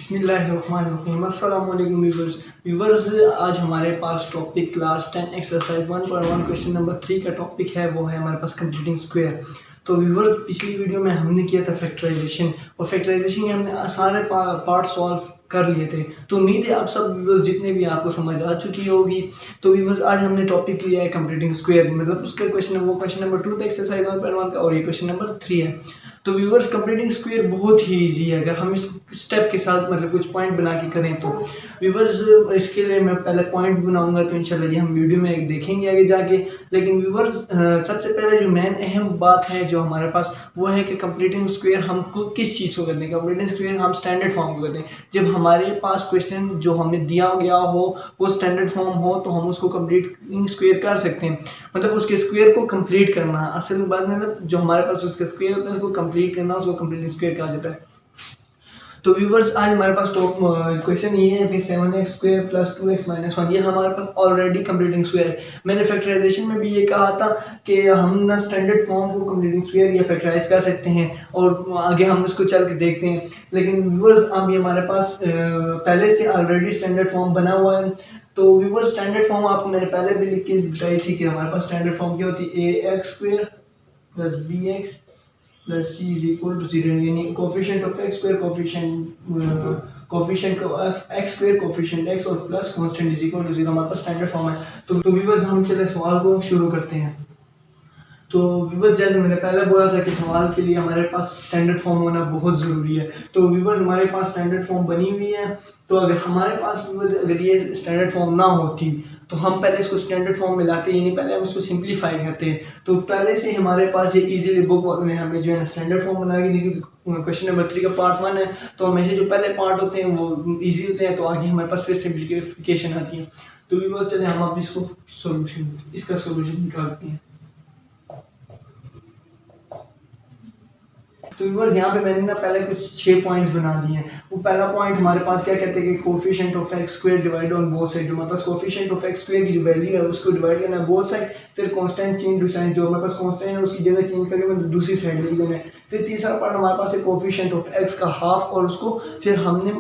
बिस्मिल्लाहिर्रहमानिर्रहीम। अस्सलाम वालेकुम व्यूवर्स, आज हमारे पास topic class 10 exercise 1.1 question number 3 का टॉपिक है, वो है हमारे पास कंप्लीटिंग स्क्वायर। तो व्यूवर्स, पिछली वीडियो में हमने किया था फैक्टराइजेशन, और फैक्टराइजेशन में हमने सारे पार्ट सॉल्व कर लिए थे। तो उम्मीद है आप सब व्यूवर्स जितने भी आपको समझ आ चुकी होगी। तो व्यूवर्स, आज हमने टॉपिक लिया है कंप्लीटिंग स्क्वायर, मतलब उसका क्वेश्चन नंबर 2 था एक्सरसाइज 1.1 का, और ये क्वेश्चन नंबर 3 है। तो व्यूवर्स, कंप्लीटिंग स्क्वायर बहुत ही इजी है अगर हम इसको स्टेप के साथ मतलब कुछ पॉइंट बना के करें तो। व्यूवर्स, इसके लिए मैं पहले पॉइंट बनाऊंगा, तो इंशाल्लाह ये हम वीडियो में देखेंगे आगे जाके। लेकिन व्यूवर्स, सबसे पहले जो मेन अहम बात है जो हमारे पास, वो है कि कंप्लीटिंग स्क्वायर हमको किस चीज़ को करते हैं। कंप्लीटिंग स्क्वायर हम स्टैंडर्ड फॉर्म को करते हैं। जब हमारे पास क्वेश्चन जो हमें दिया गया हो वो स्टैंडर्ड फॉर्म हो, तो हम उसको कंप्लीटिंग स्क्वायर कर सकते हैं। मतलब उसके स्क्वायर को कंप्लीट करना, असल बात मतलब जो हमारे पास उसका स्क्वायर होता है उसको कंप्लीट करना, उसको कंप्लीटिंग स्क्वायर कहा जाता है। तो व्यूवर्स, आज हमारे पास टॉप क्वेश्चन ये है कि 7x² + 2x - 1, ये हमारे पास ऑलरेडी कंप्लीटिंग स्क्वायर है। मैंने फैक्टराइजेशन में भी ये कहा था कि हम ना स्टैंडर्ड फॉर्म को कंप्लीटिंग स्क्वायर या फैक्टराइज कर सकते हैं, और आगे हम इसको चल के देखते हैं। लेकिन व्यूवर्स, अब ये हमारे पास पहले से ऑलरेडी स्टैंडर्ड फॉर्म बना हुआ है। तो व्यूवर्स, स्टैंडर्ड फॉर्म आपको मैंने पहले भी लिख के बताई थी कि हमारे पास स्टैंडर्ड फॉर्म क्या होती है, ax² + bx plus c is equal to 0, यानी coefficient of x square, coefficient of x square, coefficient x और plus constant is equal to 0 हमारे पास स्टैंडर्ड फॉर्म है। तो व्यूअर्स, हम चले सवाल को शुरू करते हैं। तो व्यूअर्स, जैसे मैंने पहले बोला था कि सवाल के लिए हमारे पास स्टैंडर्ड फॉर्म होना बहुत ज़रूरी है। तो व्यूअर्स, हमारे पास स्टैंडर्ड फॉर्म बनी हुई है। तो अगर हमारे पास व्यूअर्स अगर ये स्टैंडर्ड फॉर्म ना होती तो हम पहले इसको स्टैंडर्ड फॉर्म में लाते, यानी पहले हम इसको सिंप्लीफाई करते हैं। तो पहले से हमारे पास ये इजीली बुक में हमें जो है स्टैंडर्ड फॉर्म बना के दी। क्वेश्चन नंबर 3 का पार्ट 1 है, तो हमेशा जो पहले पार्ट होते हैं वो इजी होते हैं, तो आगे हमारे पास फिर सिंप्लीफिकेशन आती है। तो व्यूअर्स, चले हम अब इसका सोल्यूशन निकालते हैं। तो व्यूअर्स, यहाँ पे मैंने ना पहले कुछ 6 पॉइंट्स बना दिए हैं। वो पहला पॉइंट हमारे पास क्या कहते हैं कि coefficient of x square divide on both side. जो हमारे पास कोफिशिएंट ऑफ x स्क्वायर की जो वैल्यू है उसको डिवाइड करना है बोथ साइड। फिर कांस्टेंट चेंज टू साइन, जो हमारे पास कांस्टेंट है उसकी जगह चेंज करके मतलब दूसरी साइड ले लेना है। फिर तीसरा पार्ट हमारे पास है कोफिशिएंट ऑफ x का हाफ, और उसको फिर हमने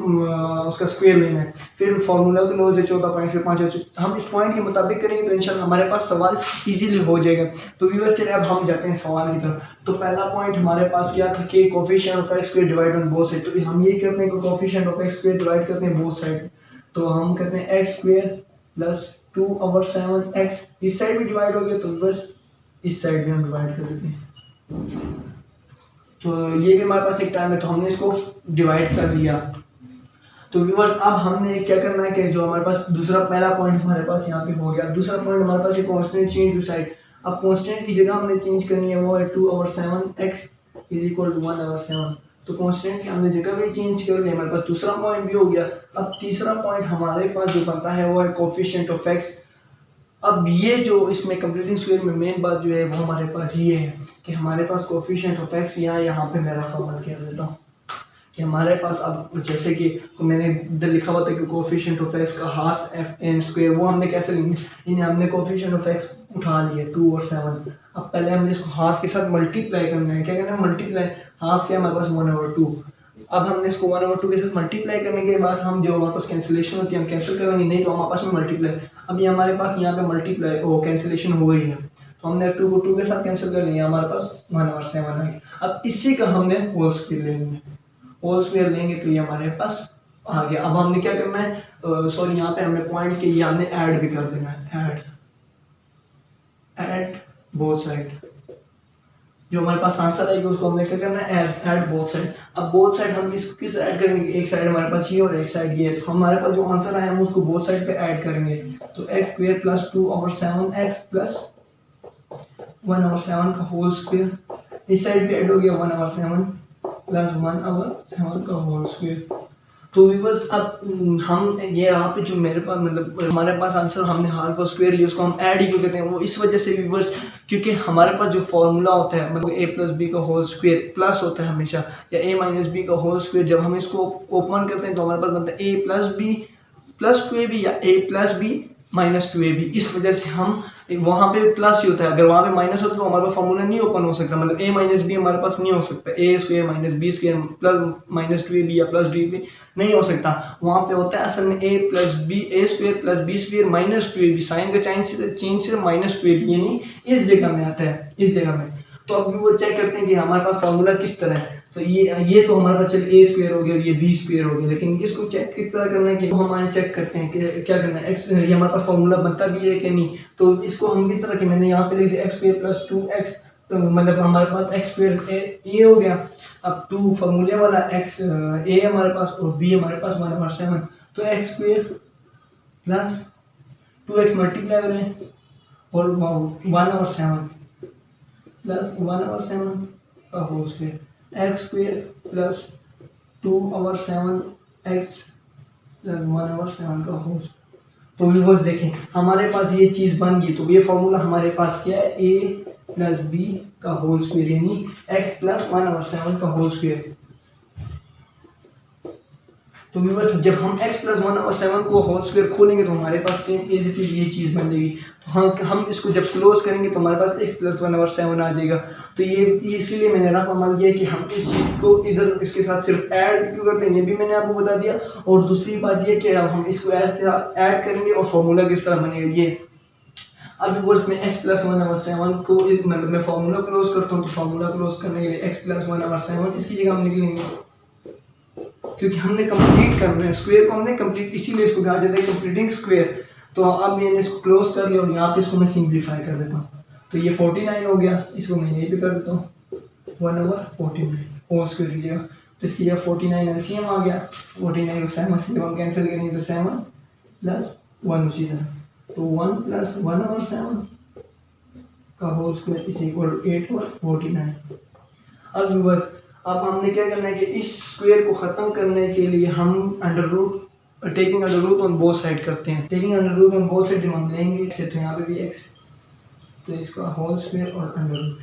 उसका स्क्वायर लेना है। फिर फार्मूला के लॉ से चौथा पॉइंट, फिर पांचवा। हम इस पॉइंट के मुताबिक करेंगे तो इंशाल्लाह हमारे पास सवाल इजीली हो जाएगा। तो व्यूअर्स, चलिए अब हम जाते हैं सवाल की तरफ। तो पहला पॉइंट हमारे पास क्या था कि coefficient of x square divide on both side. तो हम ये करते हैं कि coefficient of x square divide करते हैं बोथ साइड। तो हम करते हैं x स्क्वायर + 2/7x, इस साइड भी डिवाइड हो गया तो बस इस साइड भी हम डिवाइड कर देते हैं। तो ये भी हमारे पास एक टाइम है, तो हमने इसको डिवाइड कर लिया। तो व्यूअर्स, अब हमने क्या करना है कि जो हमारे पास दूसरा पहला पॉइंट हमारे पास यहाँ पे हो गया। दूसरा पॉइंट हमारे पास एक कांस्टेंट चेंज टू साइड। अब कांस्टेंट की जगह हमने चेंज करनी है, वो है 2/7x = 1/7। तो कांस्टेंट की हमने जगह भी चेंज कर ली, हमारे पास दूसरा पॉइंट भी हो गया। अब तीसरा पॉइंट हमारे पास जो बनता है वो है कोफिशिएंट ऑफ x। अब ये जो इसमें कंप्लीटिंग स्क्वायर में मेन बात जो है वो हमारे पास ये है कि हमारे पास कोफिशिएंट ऑफ x यहाँ पे मेरा फॉर्मूला क्या देता हूँ कि हमारे पास अब जैसे कि तो मैंने इधर लिखा हुआ था कि कोफिशिएंट ऑफ x का हाफ f(n²), वो हमने कैसे लेंगे, यानी हमने कोफिशिएंट ऑफ x उठा लिया 2 और 7। अब पहले हमने इसको हाफ के साथ मल्टीप्लाई करना है। क्या करना है, मल्टीप्लाई। हाफ क्या हमारे पास 1/2। अब हमने इसको 1/2 के साथ मल्टीप्लाई करने के बाद हम जो हमारे पास कैंसिलेशन होती है हम कैंसिल करेंगे, नहीं तो हमारे पास में मल्टीप्लाई। अब ये हमारे पास यहाँ पे मल्टीप्लाई वो कैंसिलेशन हो रही है, तो हमने 2 को 2 के साथ कैंसिल कर लिया, हमारे पास 1/7 आ गया। अब इसी का हमने होल स्क्वायर लेंगे, होल स्क्वायर लेंगे तो ये हमारे पास आ गया। अब हमने क्या करना है, सॉरी यहाँ पे हमने पॉइंट के ये हमने ऐड भी कर देना है, ऐड बोथ साइड। जो हमारे पास आंसर आएगा उसको हमने क्या करना है, ऐड बोथ साइड। अब बोथ साइड हम इसको किस ऐड करेंगे, एक साइड हमारे पास ये और एक साइड ये है, तो हमारे पास जो आंसर आया हम उसको बोथ साइड पे ऐड करेंगे। तो x² + 2/7x + 1/7 का होल स्क्वायर, इस साइड भी ऐड हो गया 1/7 + 1/7 का होल स्क्वायर। तो व्यूअर्स, अब हम ये यहाँ पे जो मेरे पास मतलब हमारे पास आंसर हमने हाफ और स्क्वायर लिया, उसको हम ऐड ही क्यों करते हैं, वो इस वजह से व्यूअर्स क्योंकि हमारे पास जो फॉर्मूला होता है मतलब a + b का होल स्क्वायर प्लस होता है हमेशा, या a - b का होल स्क्वायर। जब हम इसको ओपन करते हैं तो हमारे पास बनता है a + b + कोई भी या a + b -2ab। इस वजह से हम वहाँ पे प्लस ही होता है, अगर वहाँ पे माइनस होता तो हमारे पास फॉर्मूला नहीं ओपन हो सकता, मतलब a माइनस बी हमारे पास नहीं हो सकता, a square minus b square plus -2ab या प्लस डी नहीं हो सकता। वहाँ पे होता है असल में a plus b a square plus b square -2ab, sign का चेंज सिर्फ -2ab यानी इस जगह में आता है, इस जगह में। तो अब वो चेक करते हैं कि हमारे पास फॉर्मूला किस तरह है। तो ये तो हमारे पास चल a स्क्वायर हो गया और ये b स्क्वायर हो गया, लेकिन इसको चेक किस तरह करना है कि तो हम चेक करते हैं कि क्या करना है, x ये हमारे पास फॉर्मूला बनता भी है कि नहीं। तो इसको हम किस तरह के, मैंने यहाँ पे लिख दिया x स्क्वायर प्लस 2x, तो मतलब हमारे पास x स्क्वायर ये हो गया। अब 2 फॉर्मूले वाला x a हमारे पास और b हमारे पास 1/7, तो x square plus 2x multiply हो रहे हैं और 1/7 प्लस 1/7 का whole square, x square plus 2/7x plus 1/7 का होल। तो व्यूअर्स देखें हमारे पास ये चीज़ बन गई। तो ये फॉर्मूला हमारे पास क्या है, a प्लस बी का होल स्क्वायर यानी x प्लस 1/7 का होल स्क्वायर। तो व्यूअर्स जब हम x प्लस 1/7 को होल स्क्वायर खोलेंगे तो हमारे पास सेम एज इट इज ये चीज़ बन जाएगी। तो हम इसको जब क्लोज करेंगे तो हमारे पास x प्लस 1/7 आ जाएगा। तो ये इसीलिए मैंने रफ अमल किया कि हम इस चीज़ को इधर इसके साथ सिर्फ ऐड क्यों करते हैं, ये भी मैंने आपको बता दिया। और दूसरी बात ये कि हम इसको ऐड करेंगे और फॉर्मूला किस तरह बनेगा ये। अब व्यूअर्स में x प्लस 1/7 को मतलब मैं फॉर्मूला क्लोज करता हूँ, तो फॉर्मूला क्लोज करने के लिए x प्लस 1/7 इसकी जगह हम लिख लेंगे, क्योंकि हमने कंप्लीट करना है स्क्वायर को, हमने कंप्लीट इसीलिए इसको कहा जाता है कंप्लीटिंग स्क्वायर। तो अब मैंने इसको क्लोज कर लिया और यहाँ पे इसको मैं सिंप्लीफाई कर देता हूँ। तो ये 49 हो गया, इसको मैं यहीं पे कर देता हूँ 1/49 होल स्क्वायर की जगह। तो इसकी जगह 49 एलसीएम आ गया, 49 को 7 से हम कैंसिल करेंगे तो 7 प्लस 1 उसी तरह, तो 1 प्लस 1/7 का होल स्क्वायर इज इक्वल 8/49। अब हमने क्या करना है कि इस स्क्वायर को ख़त्म करने के लिए हम under root taking under root on both side करते हैं। Taking under root on both side हम लेंगे x, तो यहाँ पे भी x, तो इसका होल स्क्वायर और अंडर रूट।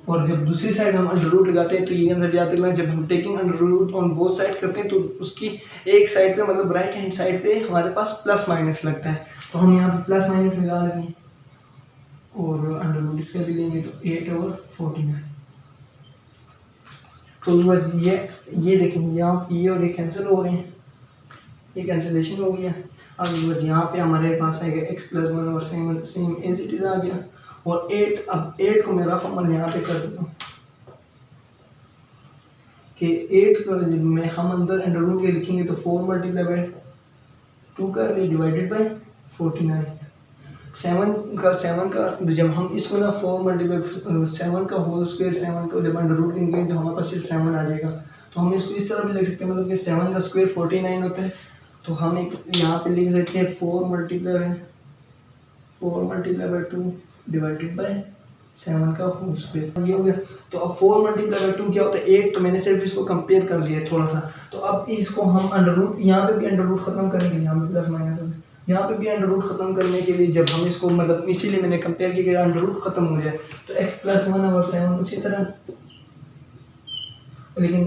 और जब दूसरी साइड हम अंडर रूट लगाते हैं तो ये अंदर जाते हैं, जब हम taking under root on both side करते हैं तो उसकी एक साइड पे मतलब राइट हैंड साइड पे हमारे पास प्लस माइनस लगता है। तो हम यहाँ पे प्लस माइनस लगा लेंगे और अंडर रूट इसका भी लेंगे तो 8/49। तो ये देखेंगे यहाँ ये और ये कैंसिल हो रहे हैं, ये कैंसिलेशन हो गया। अब यहाँ पे हमारे पास आएगा x plus 1/7 same as it is आ गया और 8। अब 8 को मैं रफ अमल यहाँ पे कर देता हूँ कि 8 को में हम अंदर अंडर रूट के लिखेंगे तो 4 मल्टीप्लाई बाई 2 कर लिए डिवाइडेड बाई 49। 7 का जब हम इसको ना 4 मल्टीप्लाई 7 का होल स्क्वायर 7 को जब अंडर रूट लेंगे तो हमारे पास सिर्फ 7 आ जाएगा। तो हम इसको इस तरह भी लिख सकते हैं, मतलब कि 7 का स्क्वायर 49 होता है। तो हम एक यहाँ पे लिख सकते हैं 4 मल्टीप्लाई बाई 2 डिवाइडेड बाई 7 का होल स्क्वायर, ये हो गया। तो अब 4 मल्टीप्लाई बाई 2 क्या होता है 8, तो मैंने सिर्फ इसको कंपेयर कर लिया थोड़ा सा। तो अब इसको हम अंडर रूट यहाँ पे भी अंडर रूट खत्म करेंगे, यहाँ पे प्लस माइनस यहाँ पे भी अंडर रूट खत्म करने के लिए जब हम इसको मतलब इसीलिए मैंने कंपेयर किया कि अंडर रूट खत्म हो जाए। तो x प्लस 1/7 उसी तरह, लेकिन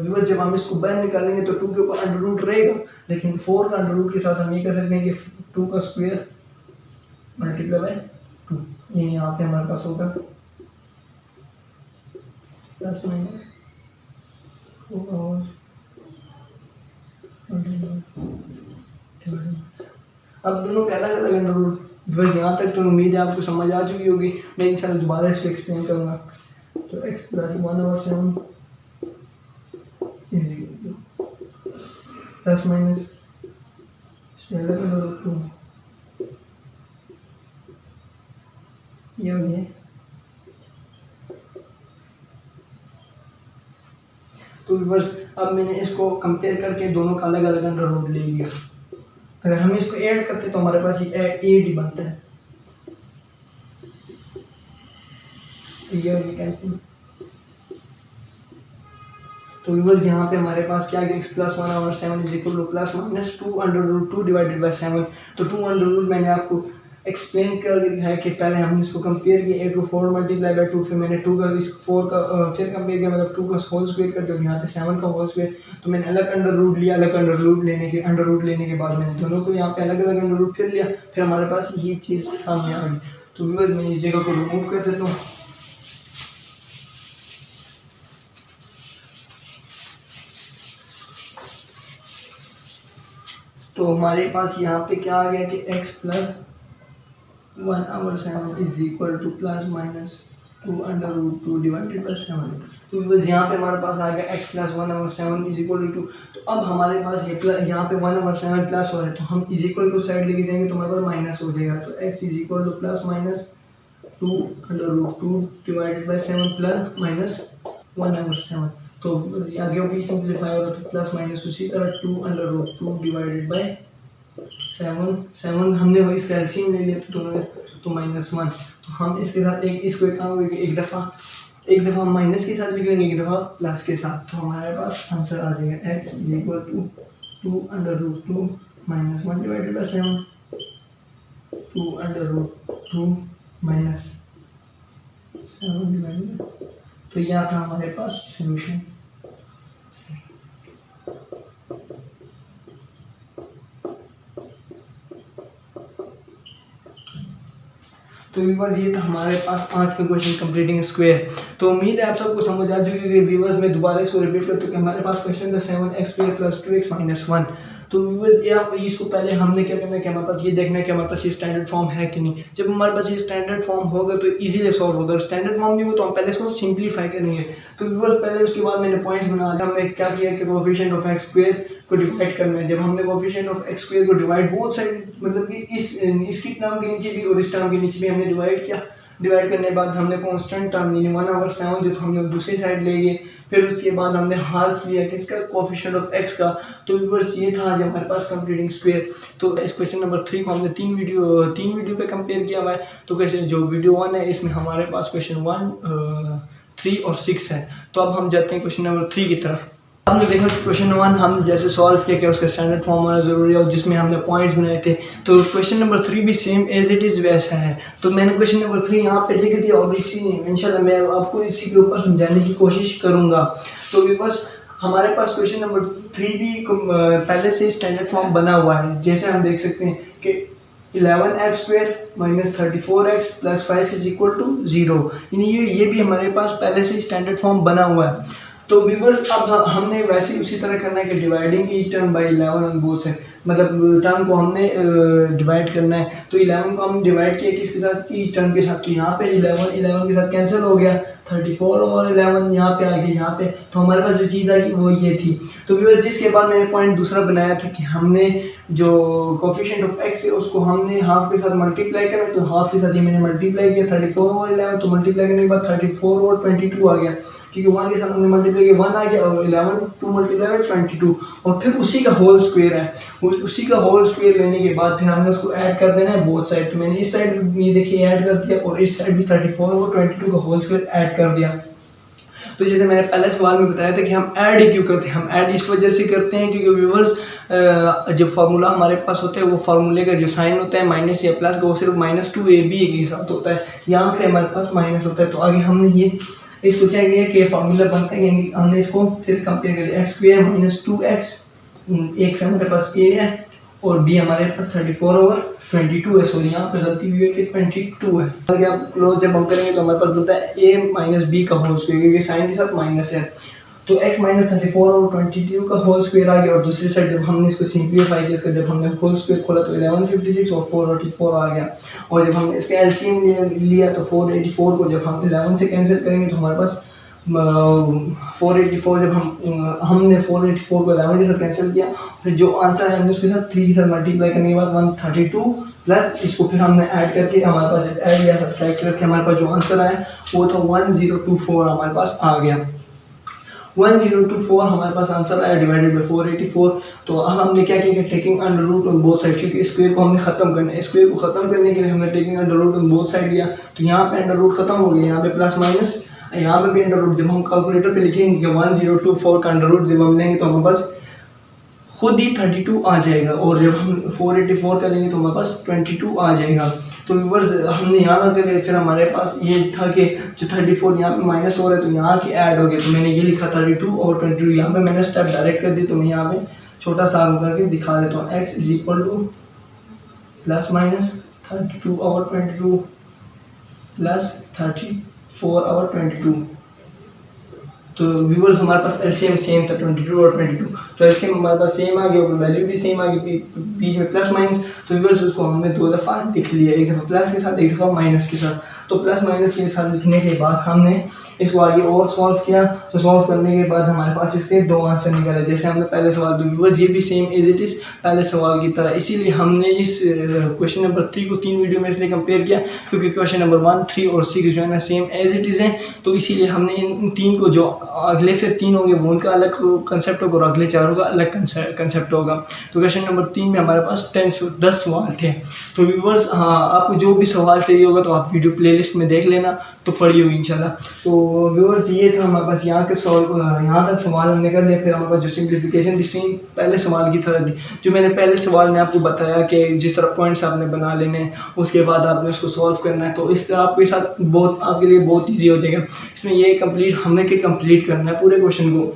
व्यूअर्स जब हम इसको बाहर निकालेंगे तो 2 के ऊपर अंडर रूट रहेगा, लेकिन 4 का अंडर रूट के साथ हम ये कह सकते हैं कि 2 का स्क्वायर मल्टीप्लाई बाई 2, ये यहाँ पे हमारे पास होगा प्लस माइनस। अब दोनों का अलग अलग अंडर रूट, बस यहाँ तक तो उम्मीद है आपको समझ आ चुकी होगी। मैं इंशाल्लाह दोबारा इसको एक्सप्लेन करूँगा। तो x प्लस 1/7 प्लस माइनस अलग अंडर रूट 2 ये हो गया। तो व्यूअर्स अब मैंने इसको कंपेयर करके दोनों का अलग अलग अंडर रूट ले लिया। अगर हम इसको ऐड करते तो हमारे पास ये एड ही बनता है, तो ये कैंसिल। तो व्यूअर्स यहाँ पे हमारे पास क्या है x plus 1/7 is equal to plus minus 2 under root 2 divided by 7। तो 2 अंडर रूट मैंने आपको एक्सप्लेन कर है कि पहले हमने इसको कंपेयर किया 8 को 4 मल्टीप्लाई बाई 2, फिर मैंने 2 का इस 4 का फिर कंपेयर किया, मतलब 2 का होल स्क्वायर कर दो, यहाँ पे 7 का होल स्क्वायर, तो मैंने अलग अंडर रूट लिया, अलग अंडर रूट लेने के बाद मैंने दोनों को यहाँ पे अलग अलग अंडर रूट फिर लिया, फिर हमारे पास ये चीज़ सामने आ गई। तो व्यूअर्स मैं इस जगह को रिमूव कर देता हूँ। तो हमारे पास यहाँ पे क्या आ गया कि x plus 1/7 is equal to plus minus 2√2 divided by 7। तो बस यहाँ पे हमारे पास आ गया x plus 1/7 is equal to 2। तो अब हमारे पास ये यहाँ पे 1/7 प्लस हो रहा है, तो हम इज इक्वल को साइड लेके जाएंगे तो हमारे पास माइनस हो जाएगा। तो x is equal to plus minus 2√2 divided by 7 plus minus 1/7। तो आगे भी सिंप्लीफाई हो रहा है, तो प्लस माइनस उसी तरह 2√2 डिवाइडेड बाई 7 हमने इसका एलसीएम ले लिया, तो दोनों तो -1। तो हम इसके साथ इसको एक दफ़ा माइनस के साथ लिखेंगे, एक दफ़ा प्लस के साथ, तो हमारे पास आंसर आ जाएगा x is equal to 2√2 minus 1 divided by 7 2√2 minus 7 divided. तो यह था हमारे पास सोल्यूशन। तो व्यूवर्स ये था हमारे पास आज का क्वेश्चन कंप्लीटिंग स्क्वायर। तो उम्मीद है आप सबको समझ आ चुकी है। व्यूवर्स मैं दोबारा इसको रिपीट करता हूँ कि हमारे पास क्वेश्चन था 7x² + 2x - 1। तो व्यूवर्स इसको पहले हमने क्या करना है कि हमारे पास ये देखना है कि हमारे पास ये स्टैंडर्ड फॉर्म है कि नहीं। जब हमारे पास ये स्टैंडर्ड फॉर्म होगा तो इजीली सॉल्व होगा। स्टैंडर्ड फॉर्म नहीं हो तो हम पहले इसको सिंप्लीफाई करेंगे। तो व्यूवर्स पहले उसके बाद मैंने पॉइंट्स बना लिया। हमने क्या किया कि कोएफिशिएंट ऑफ x² को डिवाइड करना है। जब हमने कोएफिशिएंट ऑफ x² को डिवाइड बोथ साइड, मतलब कि इसकी टर्म के नीचे भी और इस टर्म के नीचे भी हमने डिवाइड किया। डिवाइड करने के बाद हमने कांस्टेंट टर्म यानी 1/7 जो हमने दूसरी साइड ले गए। फिर उसके बाद हमने हाफ लिया किसका, कोएफिशिएंट ऑफ x का। तो व्यूअर्स ये था आज हमारे पास कंप्लीटिंग स्क्वायर। तो इस क्वेश्चन नंबर 3 को हमने तीन वीडियो पे कंपेयर किया हुआ है। तो क्वेश्चन जो वीडियो 1 है इसमें हमारे पास क्वेश्चन 1, 3 और 6 है। तो अब हम जाते हैं क्वेश्चन नंबर 3 की तरफ। हमने देखा कि क्वेश्चन 1 हम जैसे सॉल्व किया कि उसका स्टैंडर्ड फॉर्म होना ज़रूरी है और जिसमें हमने पॉइंट्स बनाए थे। तो क्वेश्चन नंबर 3 भी सेम एज इट इज़ वैसा है। तो मैंने क्वेश्चन नंबर 3 यहाँ पे लिख दिया और इंशाल्लाह मैं आपको इसी के ऊपर समझाने की कोशिश करूँगा। तो बस हमारे पास क्वेश्चन नंबर 3 भी पहले से स्टैंडर्ड फॉर्म बना हुआ है। जैसे हम देख सकते हैं कि 11x² - 34x + 5 = 0। यानी ये भी हमारे पास पहले से स्टैंडर्ड फॉर्म बना हुआ है। तो व्यूअर्स अब हमने वैसे ही उसी तरह करना है कि dividing each term by 11 on both side, मतलब टर्म को हमने डिवाइड करना है। तो 11 को हम डिवाइड किया किसके साथ, ईच टर्म के साथ। तो यहाँ पे 11 के साथ कैंसिल हो गया, 34 और 11 यहाँ पे आ गई यहाँ पे। तो हमारे पास जो चीज़ आ गई वो ये थी। तो व्यूअर्स जिसके बाद मैंने पॉइंट दूसरा बनाया था कि हमने जो कोएफिशिएंट ऑफ x है उसको हमने हाफ के साथ मल्टीप्लाई करना। तो हाफ के साथ ही मैंने मल्टीप्लाई किया 34 और 11। तो मल्टीप्लाई करने के बाद 34 और 22 आ गया, क्योंकि 1 के साथ हमने मल्टीप्लाई किया 1 आ गया और 11 2 मल्टीप्लाई 22 और फिर उसी का होल स्क्वायर है। उसी का होल स्क्वायर लेने के बाद फिर हमने उसको ऐड कर देना है बोथ साइड। तो मैंने इस साइड ये देखिए ऐड कर दिया और इस साइड भी 34 और 22 का होल स्क्वायर ऐड कर दिया। तो जैसे मैंने पहले सवाल में बताया था कि हम ऐड ही क्यों करते हैं, हम ऐड इस वजह से करते हैं क्योंकि व्यूअर्स जब फार्मूला हमारे पास होता है वो फार्मूले का जो साइन होता है माइनस या प्लस का वो सिर्फ -2ab के साथ होता है। यहाँ पे हमारे पास माइनस होता है। तो आगे हमने ये इसको चेक किया कि फार्मूला बनता है कि हमने इसको फिर कंपेयर कर लिया x² - 2x। एक से हमारे पास a है और b हमारे पास 34/22 है। सॉरी यहाँ पे गलती हुई है कि 22 है। आगे आप क्लोज जब हम करेंगे तो हमारे पास बनता है a - b का होल स्क्वायर, क्योंकि साइन के साथ माइनस है। तो x - 34/22 का होल स्क्वायर आ गया और दूसरी साइड जब हमने इसको सिंप्लीफाई किया, इसका जब हमने होल स्क्वायर खोला तो 1156 और 484 आ गया। और जब हमने इसका एलसीएम लिया तो 484 को जब हम 11 से कैंसिल करेंगे तो हमारे पास 484 जब हमने 484 को 11 के साथ कैंसिल किया, फिर जो आंसर है हमने उसके साथ 3 के साथ मल्टीप्लाई करने के बाद 132 प्लस इसको फिर हमने ऐड करके हमारे पास जब ऐड या सब्ट्रैक्ट करके हमारे पास जो आंसर आया वो था 1024 हमारे पास आ गया। 1024 हमारे पास आंसर आया डिवाइडेड बाय 484। तो अब हमने क्या किया कि taking under root on both side, क्योंकि स्क्वायर को हमने खत्म करना है। स्क्वायर को खत्म करने के लिए हमने taking under root on both side लिया। तो यहाँ पे अंडर रूट खत्म हो गया, यहाँ पे प्लस माइनस, यहाँ पे भी अंडर रूट। जब हम कैलकुलेटर पे लिखेंगे कि 1024 का अंडर रूट जब हम लेंगे तो हमारे पास खुद ही 32 आ जाएगा और जब हम 484 का लेंगे तो हमारे पास 22 आ जाएगा। तो व्यूअर्स हमने यहाँ लगा के फिर हमारे पास ये था कि जो 34 यहाँ पे माइनस हो रहा है तो यहाँ के ऐड हो गए, तो मैंने ये लिखा 32 और 22, यहाँ पे मैंने स्टेप डायरेक्ट कर दी। तो मैं यहाँ पे छोटा सा आगे करके दिखा देता हूँ। x is equal to plus minus 32 और 22 प्लस 34 और 22। तो व्यूअर्स हमारे पास एलसीएम सेम था 22 और 22, तो एलसीएम हमारे पास सेम आ गया और वैल्यू भी सेम आ गई, बीच में प्लस माइनस। तो व्यूअर्स उसको हमने 2 दफ़ा लिख लिया, एक दफ़ा प्लस के साथ, एक दफ़ा माइनस के साथ। तो प्लस माइनस के साथ लिखने के बाद हमने इसको आगे और सॉल्व किया। तो सॉल्व करने के बाद हमारे पास इसके 2 आंसर निकले, जैसे हमने पहले सवाल। तो व्यूअर्स ये भी सेम एज इट इज़ पहले सवाल की तरह, इसीलिए हमने इस क्वेश्चन नंबर 3 को 3 वीडियो में इसलिए कंपेयर किया क्योंकि क्वेश्चन नंबर 1, 3 और 6 जो है ना सेम एज इट इज़ हैं। तो इसीलिए हमने इन 3 को, जो अगले फिर 3 होंगे वो उनका अलग कंसेप्ट होगा और अगले 4 होगा अलग कंसेप्ट होगा। तो क्वेश्चन नंबर 3 में हमारे पास 10 सवाल थे। तो व्यूअर्स हाँ, आपको जो भी सवाल चाहिए होगा तो आप वीडियो प्लेलिस्ट में देख लेना, तो पढ़ी होगी इंशाल्लाह। तो व्यूअर्स ये था हमारे पास यहाँ के यहाँ तक सवाल हमने कर लिया। फिर हमारे पास जो सिंप्लीफिकेशन थी सेम पहले सवाल की तरह थी, जो मैंने पहले सवाल में आपको बताया कि जिस तरह पॉइंट्स आपने बना लेने हैं उसके बाद आपने उसको सॉल्व करना है। तो इस तरह आपके साथ बहुत आपके लिए बहुत ईजी हो जाएगा। इसमें ये हमने कंप्लीट करना है पूरे क्वेश्चन को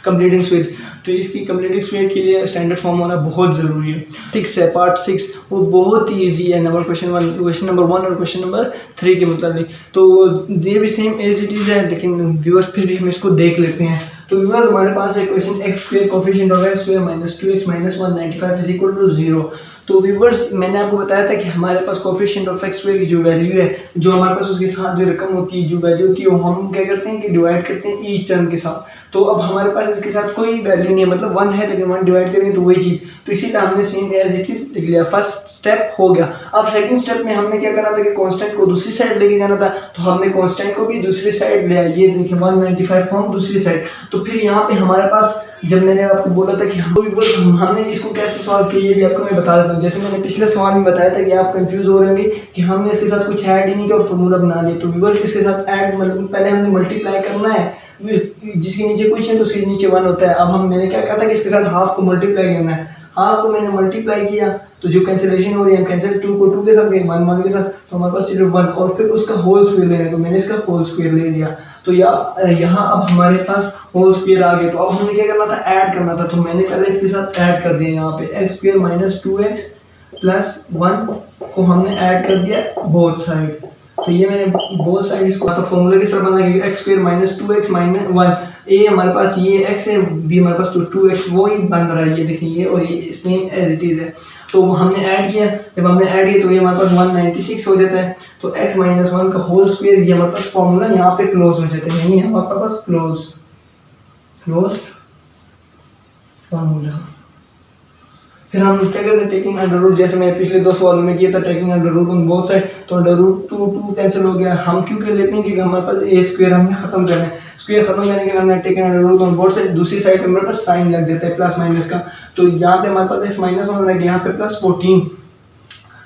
कंप्लीटिंग स्पीड। तो इसकी कंप्लीटिंग स्पीड के लिए स्टैंडर्ड फॉर्म होना बहुत ज़रूरी है। 6 है, पार्ट 6, वो बहुत ही ईजी है। क्वेश्चन नंबर 1 और क्वेश्चन नंबर 3 के मुताबिक। तो ये भी सेम एज इट इज़ है, लेकिन व्यूअर्स फिर भी हम इसको देख लेते हैं। तो व्यूअर्स हमारे पास है question x square coefficient of x square minus 2x minus 195 is equal to 0। तो व्यूअर्स मैंने आपको बताया था कि हमारे पास कोफिशिएंट ऑफ x स्क्वायर की जो वैल्यू है, जो हमारे पास उसके साथ जो रकम होती है, जो वैल्यू होती है, वो हम क्या करते हैं कि डिवाइड करते हैं ईच टर्म के साथ। तो अब हमारे पास इसके साथ कोई वैल्यू नहीं है, मतलब 1 है लेकिन 1 डिवाइड करेंगे तो वही चीज़। तो इसी तरह हमने सेम एज इट इज लिख लिया। फर्स्ट स्टेप हो गया। अब सेकंड स्टेप में हमने क्या करना था कि कांस्टेंट को दूसरी साइड लेके जाना था। तो हमने कांस्टेंट को भी दूसरी साइड ले आया। ये देखिए 195 को हम दूसरी साइड। तो फिर यहाँ पे हमारे पास, जब मैंने आपको बोला था कि हमने इसको कैसे सॉल्व किया, ये भी आपको मैं बता देता हूँ। जैसे मैंने पिछले सवाल में बताया था कि आप कंफ्यूज हो रहे होंगे कि हमने इसके साथ कुछ ऐड ही नहीं किया और फॉर्मूला बना लिया। तो व्यूअर्स इसके साथ ऐड मतलब पहले हमने मल्टीप्लाई करना है, जिसके नीचे कुछ है तो उसके नीचे 1 होता है। अब मैंने क्या कहा था कि इसके साथ हाफ को मल्टीप्लाई करना है। हाफ को मैंने मल्टीप्लाई किया तो जो कैंसिलेशन हो रही है, हम कैंसिल 2 को 2 के साथ, 1 के साथ, तो हमारे पास सिर्फ 1 और फिर उसका होल स्क्वायर लेना है। तो मैंने इसका होल स्क्वायर ले लिया। तो यहाँ अब हमारे पास होल स्क्वायर आ गया। तो अब हमें क्या करना था, ऐड करना था। तो मैंने पहले इसके साथ ऐड कर दिया। यहाँ पे x square minus 2x plus 1 को हमने ऐड कर दिया बोथ साइड। तो ये मैंने बोथ साइड इसको फॉर्मूला किस तरह बना है, x square minus 2x minus 1, ए हमारे पास ये x है, b हमारे पास तो 2x वो ही बन रहा है। ये देखिए ये और ये सेम एज इट इज़ है। तो हमने ऐड किया, जब हमने ऐड किया तो ये हमारे पास 196 हो जाता है। तो x माइनस 1 का होल स्क्वायर, ये हमारे पास फॉर्मूला यहाँ पे क्लोज हो जाता है। यही हमारे पास क्लोज फॉर्मूला। फिर हम क्या करते हैं, टेकिंग अंडर रूट, जैसे मैं पिछले 2 सवालों में किया था, taking under root on both side. तो अंडर रूट 2 कैंसिल हो गया। हम क्यों कर लेते हैं, क्योंकि हमारे पास ए स्क्वायर हमने खत्म करना है। स्क्वायर खत्म करने के लिए हमने taking under root on both side, दूसरी साइड पे हमारे पास साइन लग जाता है प्लस माइनस का। तो यहाँ पे हमारे पास x माइनस 1 लग गया, यहाँ पे प्लस 14।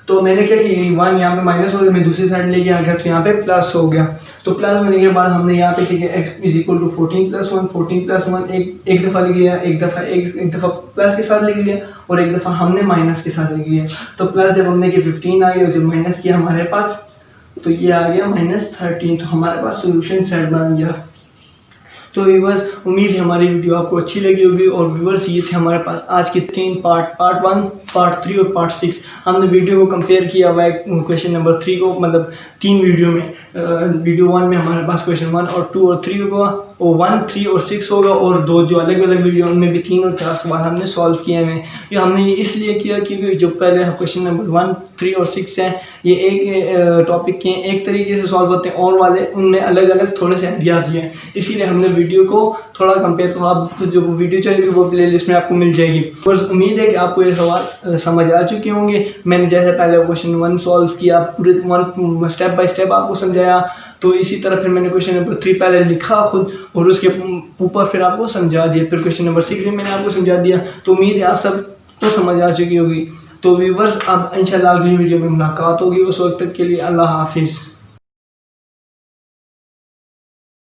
तो मैंने क्या किया, 1 यहाँ पे माइनस हो गया, मैं दूसरी साइड लेके आ गया तो यहाँ पे प्लस हो गया। तो प्लस होने के बाद हमने यहाँ पे ठीक है x is equal to 14 plus 1, 14 plus 1 एक दफ़ा लिख लिया, एक दफ़ा प्लस के साथ लिख लिया और एक दफ़ा हमने माइनस के साथ लिख लिया। तो प्लस जब हमने कि 15 आ गया, जब माइनस किया हमारे पास तो ये आ गया -13। तो हमारे पास सोल्यूशन सेट बन गया। तो व्यूअर्स उम्मीद है हमारी वीडियो आपको अच्छी लगी होगी। और व्यूअर्स ये थे हमारे पास आज के 3 पार्ट 1, पार्ट 3 और पार्ट 6। हमने वीडियो को कंपेयर किया हुआ है क्वेश्चन नंबर 3 को, मतलब 3 वीडियो में। वीडियो 1 में हमारे पास क्वेश्चन 1 और 2 और 3 होगा, और 1, 3 और 6 होगा, और 2 जो अलग अलग वीडियो उनमें भी 3 और 4 सवाल हमने सॉल्व किए हैं। ये हमने इसलिए किया क्योंकि जो पहले क्वेश्चन नंबर 1, 3 और 6 हैं, ये एक टॉपिक के एक तरीके से सॉल्व होते हैं, और वाले उनमें अलग अलग थोड़े से आइडियाज़ भी हैं। इसीलिए हमने वीडियो को थोड़ा कंपेयर, तो आप जो वीडियो चाहिए वो प्लेलिस्ट में आपको मिल जाएगी। बस उम्मीद है कि आपको ये सवाल समझ आ चुके होंगे। मैंने जैसे पहले क्वेश्चन 1 सॉल्व किया, पूरे 1 स्टेप बाय स्टेप आपको समझाया, तो इसी तरह फिर मैंने क्वेश्चन नंबर 3 पहले लिखा खुद और उसके ऊपर फिर आपको समझा दिया। फिर क्वेश्चन नंबर 6 भी मैंने आपको समझा दिया। तो उम्मीद है आप सबको समझ आ चुकी होगी। तो व्यूअर्स अब इंशाल्लाह अगली वीडियो में मुलाकात होगी। उस वक्त तक के लिए अल्लाह हाफिज़।